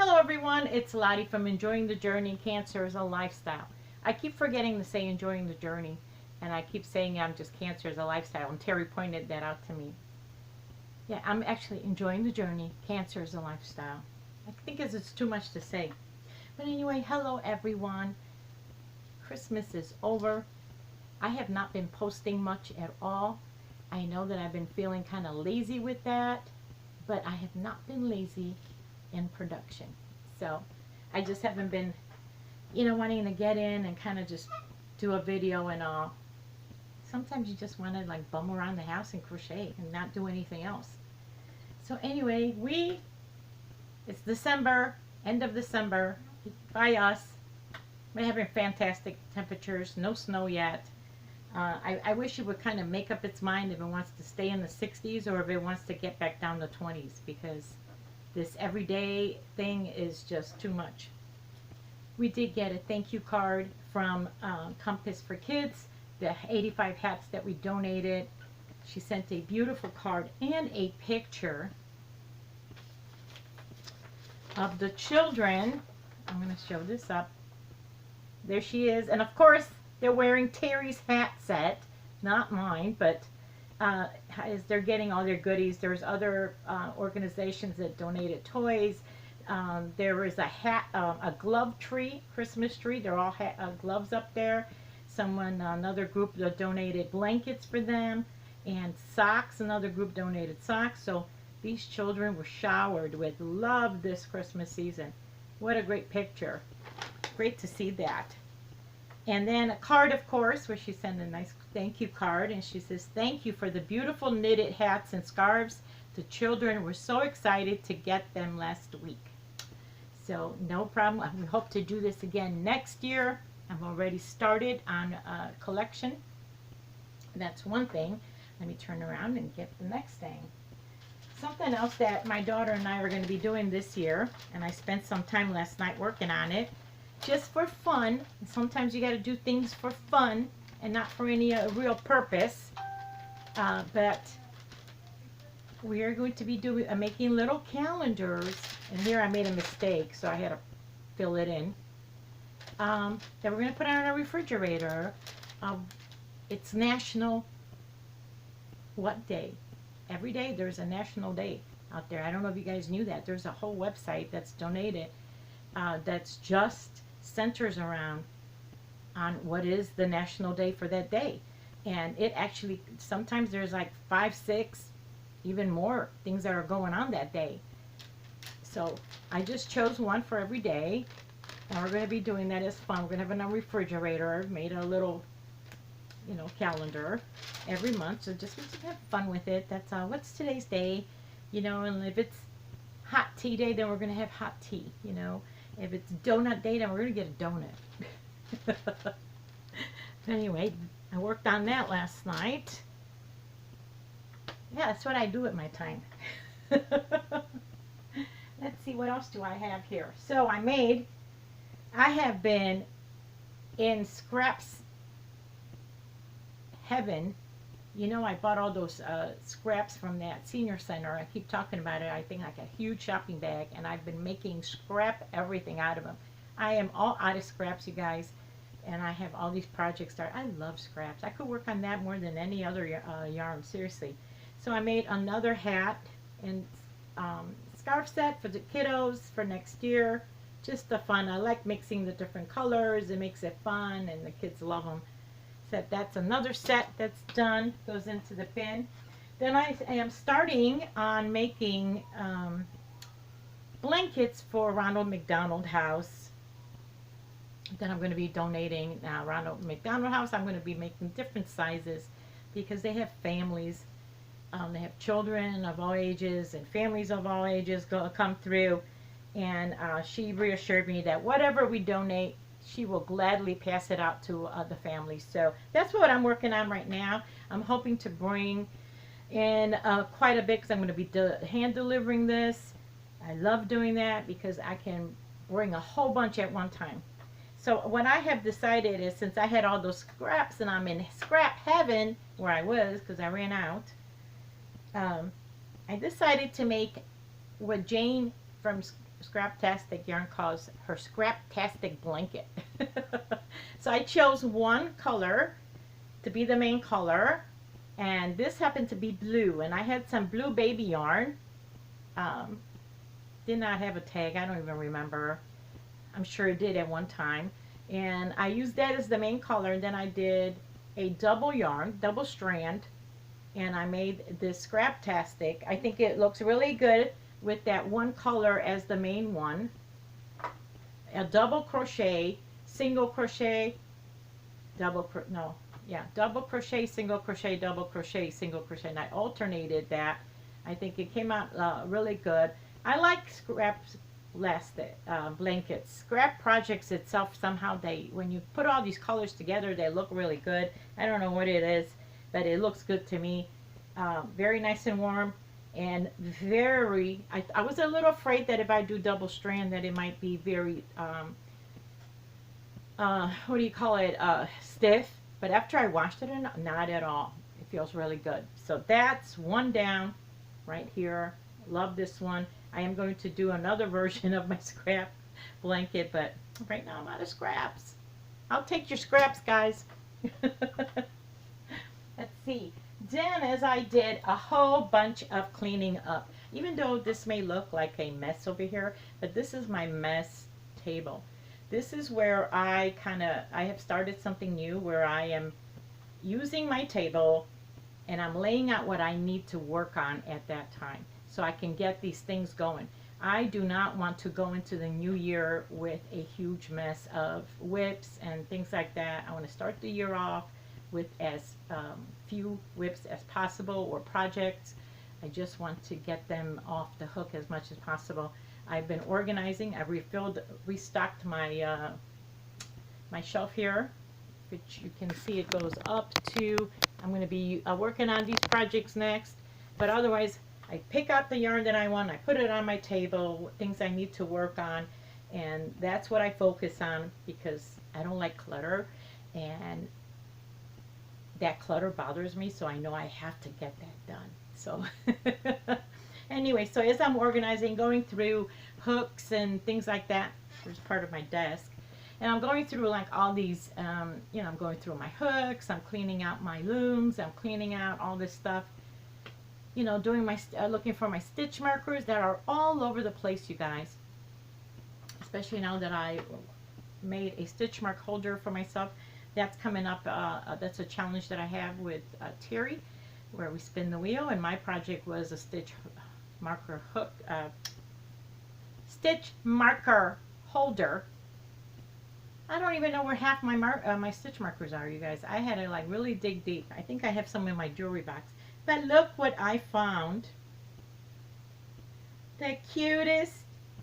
Hello everyone, it's Lottie from Enjoying the Journey, Cancer is a Lifestyle. I keep forgetting to say enjoying the journey, and I keep saying I'm just cancer is a lifestyle, and Terry pointed that out to me. Yeah, I'm actually enjoying the journey, cancer is a lifestyle. I think it's too much to say. But anyway, hello everyone. Christmas is over. I have not been posting much at all. I know that I've been feeling kind of lazy with that, but I have not been lazy in production. So I just haven't been, wanting to get in and kind of just do a video and all. Sometimes you just want to like bum around the house and crochet and not do anything else. So anyway, it's December, end of December, by us. We're having fantastic temperatures, no snow yet. I wish it would kind of make up its mind if it wants to stay in the 60s or if it wants to get back down to 20s, because this everyday thing is just too much. We did get a thank you card from Compass for Kids, the 85 hats that we donated. She sent a beautiful card and a picture of the children. I'm going to show this up. There she is. And of course, they're wearing Terry's hat set, not mine, but as they're getting all their goodies. There's other organizations that donated toys. There is a glove tree, Christmas tree. They're all gloves up there. Another group that donated blankets for them, and socks. Another group donated socks. So these children were showered with love this Christmas season. What a great picture. Great to see that. And then a card, of course, where she sent a nice thank you card, and she says, "Thank you for the beautiful knitted hats and scarves. The children were so excited to get them last week." So no problem. We hope to do this again next year. I've already started on a collection. That's one thing. Let me turn around and get the next thing. Something else that my daughter and I are going to be doing this year, and I spent some time last night working on it, just for fun. And sometimes you got to do things for fun and not for any real purpose. But we are going to be making little calendars. And here I made a mistake, so I had to fill it in. That we're going to put on our refrigerator. It's National what day? Every day there's a national day out there. I don't know if you guys knew that. There's a whole website that's donated that's just centers around on what is the national day for that day. And it actually, sometimes there's like 5, 6, even more things that are going on that day. So I just chose one for every day, and we're going to be doing that as fun. We're going to have it on a refrigerator. I've made a little calendar every month, so just have fun with it. That's what's today's day, and if it's hot tea day, then we're going to have hot tea, If it's donut day, then we're going to get a donut. Anyway, I worked on that last night. Yeah, that's what I do at my time. Let's see, what else do I have here? So I have been in scraps heaven. I bought all those scraps from that senior center. I keep talking about it. I think like a huge shopping bag, and I've been making scrap everything out of them. I am all out of scraps, you guys, and I have all these projects started. I love scraps. I could work on that more than any other yarn, seriously. So I made another hat and scarf set for the kiddos for next year. Just the fun. I like mixing the different colors. It makes it fun, and the kids love them. So that's another set that's done. Goes into the bin. Then I am starting on making blankets for Ronald McDonald House. Then I'm going to be donating Ronald McDonald House. I'm going to be making different sizes because they have families. They have children of all ages and families of all ages come through. And she reassured me that whatever we donate, she will gladly pass it out to the families. So that's what I'm working on right now. I'm hoping to bring in quite a bit because I'm going to be hand delivering this. I love doing that because I can bring a whole bunch at one time. So what I have decided is, since I had all those scraps and I'm in scrap heaven where I was because I ran out, I decided to make what Jane from Scraptastic yarn calls her Scraptastic blanket. So I chose one color to be the main color, and this happened to be blue, and I had some blue baby yarn. Did not have a tag, I don't even remember. I'm sure it did at one time, and I used that as the main color. And then I did a double yarn, double strand, and I made this Scraptastic. I think it looks really good with that one color as the main one. A double crochet, single crochet, double crochet, single crochet, double crochet, single crochet, and I alternated that. I think it came out really good. I like blankets. Scrap projects itself, somehow when you put all these colors together, they look really good. I don't know what it is, but it looks good to me. Very nice and warm, and I was a little afraid that if I do double strand that it might be very what do you call it, stiff, but after I washed it, not at all. It feels really good. So that's one down right here. Love this one. I am going to do another version of my scrap blanket, but right now I'm out of scraps. I'll take your scraps, guys. Let's see. Then, as I did a whole bunch of cleaning up, even though this may look like a mess over here, but this is my mess table. This is where I have started something new where I am using my table and I'm laying out what I need to work on at that time so I can get these things going. I do not want to go into the new year with a huge mess of whips and things like that. I want to start the year off with as few whips as possible, or projects. I just want to get them off the hook as much as possible. I've been organizing. I've restocked my my shelf here, which you can see it goes up to. I'm going to be working on these projects next, but otherwise I pick out the yarn that I want, I put it on my table, things I need to work on, and that's what I focus on because I don't like clutter, and that clutter bothers me, so I know I have to get that done. So anyway, so as I'm organizing, going through hooks and things like that, there's part of my desk, and I'm going through like all these, you know, I'm going through my hooks, I'm cleaning out my looms, I'm cleaning out all this stuff, you know, doing my, looking for my stitch markers that are all over the place, you guys, especially now that I made a stitch mark holder for myself. That's coming up. That's a challenge that I have with Terry, where we spin the wheel, and my project was a stitch marker hook, stitch marker holder. I don't even know where half my my stitch markers are, you guys. I had to like really dig deep. I think I have some in my jewelry box. But look what I found. The cutest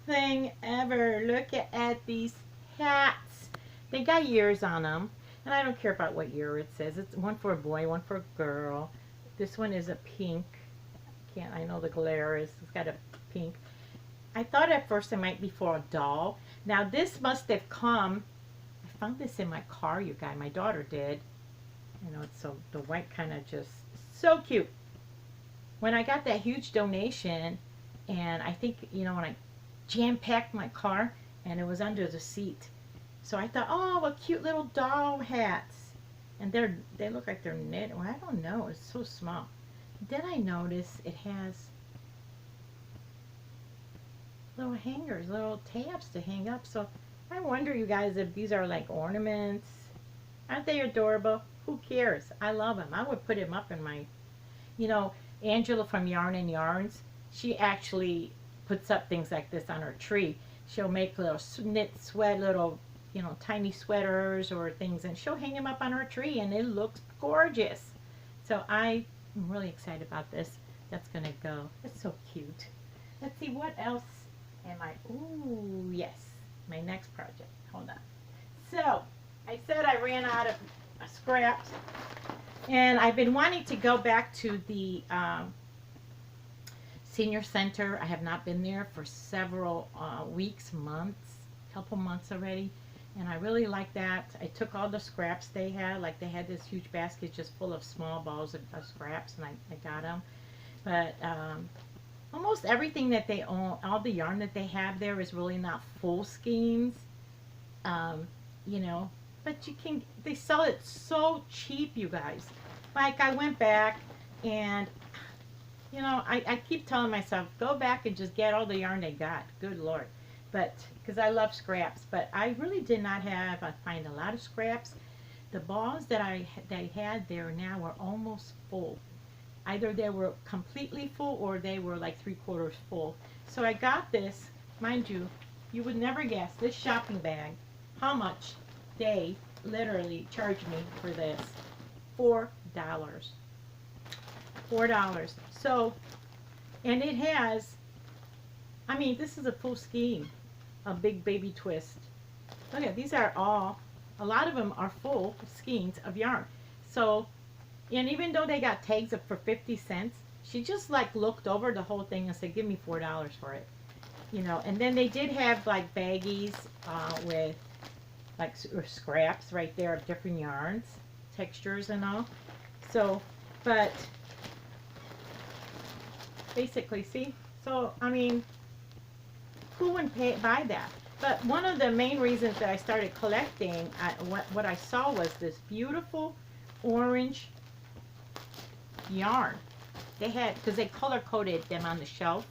thing ever. Look at these hats. They got years on them. And I don't care about what year it says. It's one for a boy, one for a girl. This one is a pink. I know the glare is, it's got a pink. I thought at first it might be for a doll. Now this must have come, I found this in my car, you guys. My daughter did. You know, it's so, the white kind of just, so cute. When I got that huge donation, and I think, you know, when I jam-packed my car, and it was under the seat. So I thought, oh, what cute little doll hats. And they look like they're knit. Well, I don't know. It's so small. Then I notice it has little hangers, little tabs to hang up. So I wonder, you guys, if these are like ornaments. Aren't they adorable? Who cares? I love them. I would put them up in my, you know, Angela from Yarn and Yarns, she actually puts up things like this on her tree. She'll make little knit sweat, little, you know, tiny sweaters or things, and she'll hang them up on her tree, and it looks gorgeous. So I'm really excited about this. That's gonna go. It's so cute. Let's see, what else am I? Ooh, yes, my next project. Hold on. So I said I ran out of scraps, and I've been wanting to go back to the senior center. I have not been there for several weeks, months, couple months already. And I really like that. I took all the scraps they had. Like they had this huge basket just full of small balls of scraps, and I got them. But almost everything that they own, all the yarn that they have there is really not full skeins, um, you know, but you can, they sell it so cheap, you guys. Like I went back and, you know, I keep telling myself, go back and just get all the yarn they got. Good Lord. But, because I love scraps. But I really did not have, I find a lot of scraps. The balls that they had there now were almost full. Either they were completely full or they were like 3/4 full. So I got this, mind you, you would never guess, this shopping bag, how much they literally charged me for this. $4. $4. So, and it has, I mean, this is a full skein, a big baby twist. Look at, these are all, a lot of them are full skeins of yarn. So, and even though they got tags up for 50 cents, she just like looked over the whole thing and said, give me $4 for it. You know, and then they did have like baggies with like scraps right there of different yarns, textures and all. So, but basically, see? So, I mean, who wouldn't buy that? But one of the main reasons that I started collecting, what I saw was this beautiful orange yarn. They had, because they color coded them on the shelf,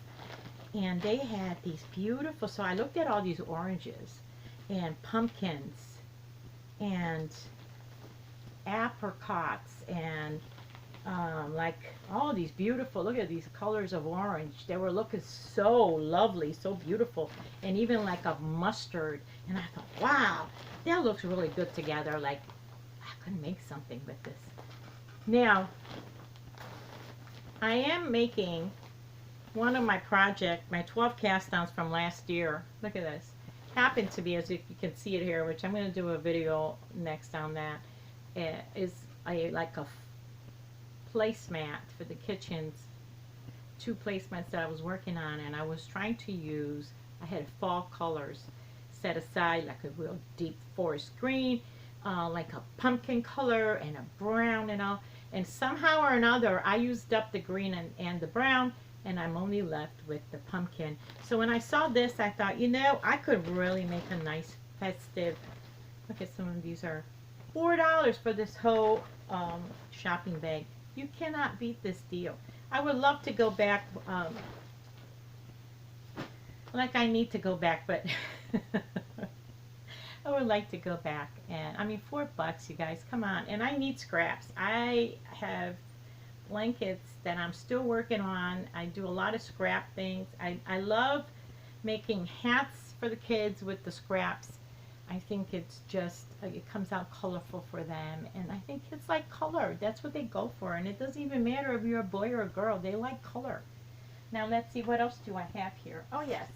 and they had these beautiful, so I looked at all these oranges and pumpkins and apricots and like all these beautiful, look at these colors of orange. They were looking so lovely, so beautiful, and even like a mustard. And I thought, wow, that looks really good together. Like, I could make something with this. Now, I am making one of my project, my 12 cast-ons from last year. Look at this. Happened to be, as if you can see it here, which I'm going to do a video next on that, is like a placemat for the kitchens. 2 placemats that I was working on, and I was trying to use, I had fall colors set aside, like a real deep forest green, like a pumpkin color and a brown and all. And somehow or another, I used up the green and the brown, and I'm only left with the pumpkin. So when I saw this, I thought, you know, I could really make a nice festive, look at some of these are $4 for this whole shopping bag. You cannot beat this deal. I would love to go back, like I need to go back, but I would like to go back. And I mean, $4, you guys, come on. And I need scraps. I have blankets that I'm still working on. I do a lot of scrap things. I love making hats for the kids with the scraps. I think it's just, it comes out colorful for them. And I think kids like color. That's what they go for. And it doesn't even matter if you're a boy or a girl. They like color. Now let's see, what else do I have here? Oh yes.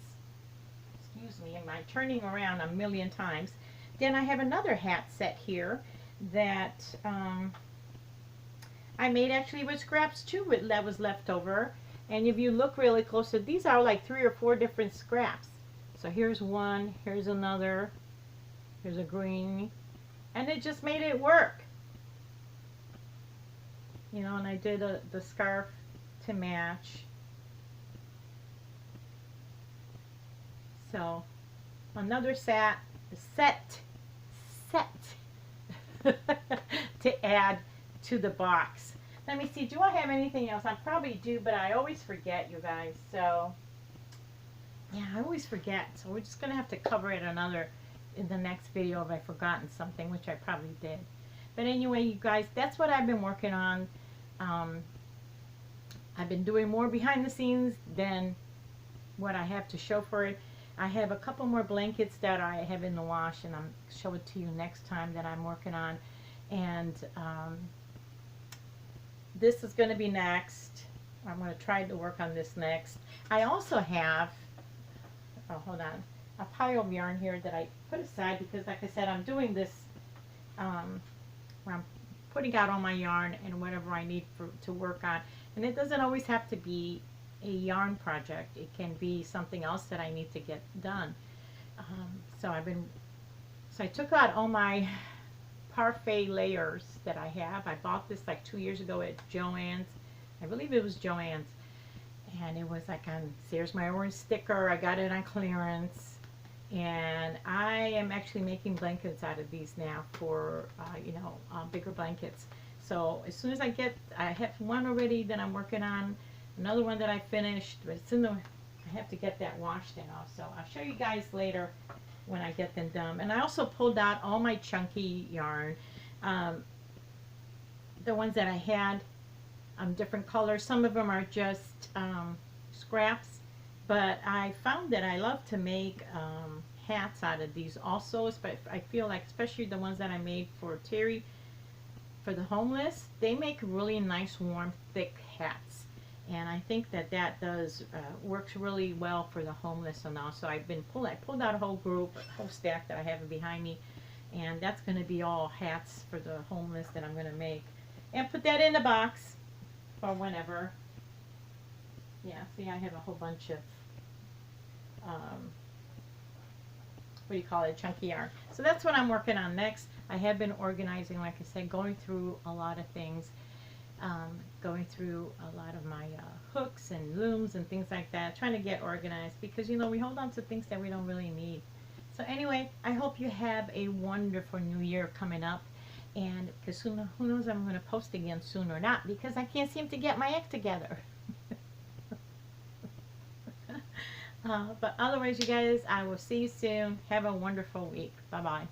Excuse me, am I turning around a million times? Then I have another hat set here that I made actually with scraps too, that was left over. And if you look really close, these are like 3 or 4 different scraps. So here's one, here's another, here's a green, and it just made it work. You know, and I did the scarf to match. So another set to add to the box. Let me see, do I have anything else? I probably do, but I always forget, you guys. So yeah, I always forget. So we're just gonna have to cover it in the next video if I've forgotten something, which I probably did. But anyway, you guys, that's what I've been working on. I've been doing more behind the scenes than what I have to show for it. I have a couple more blankets that I have in the wash, and I'll show it to you next time, that I'm working on. And this is going to be next. I'm going to try to work on this next. I also have, oh, hold on, a pile of yarn here that I put aside because, like I said, I'm doing this where I'm putting out all my yarn and whatever I need to work on. And it doesn't always have to be a yarn project. It can be something else that I need to get done. So I took out all my parfait layers that I have. I bought this like 2 years ago at Joann's. I believe it was Joann's. and it was like on Sears My Orange sticker. I got it on clearance, and I am actually making blankets out of these now for bigger blankets. So as soon as I have one already that I'm working on, another one that I finished, but I have to get that washed and all. So I'll show you guys later when I get them done. And I also pulled out all my chunky yarn, the ones that I had, different colors. Some of them are just scraps, but I found that I love to make hats out of these also. I feel like, especially the ones that I made for Terry, for the homeless, they make really nice, warm, thick hats. And I think that does works really well for the homeless and all. So I pulled out a whole group, a whole stack that I have behind me, and that's going to be all hats for the homeless that I'm going to make. And put that in the box for whenever. Yeah, see, I have a whole bunch of chunky yarn. So that's what I'm working on next. I have been organizing, like I said, going through a lot of things, going through a lot of my hooks and looms and things like that, trying to get organized, because we hold on to things that we don't really need. So anyway, I hope you have a wonderful new year coming up, and because who knows, I'm going to post again soon or not, because I can't seem to get my act together. But otherwise, you guys, I will see you soon. Have a wonderful week. Bye-bye.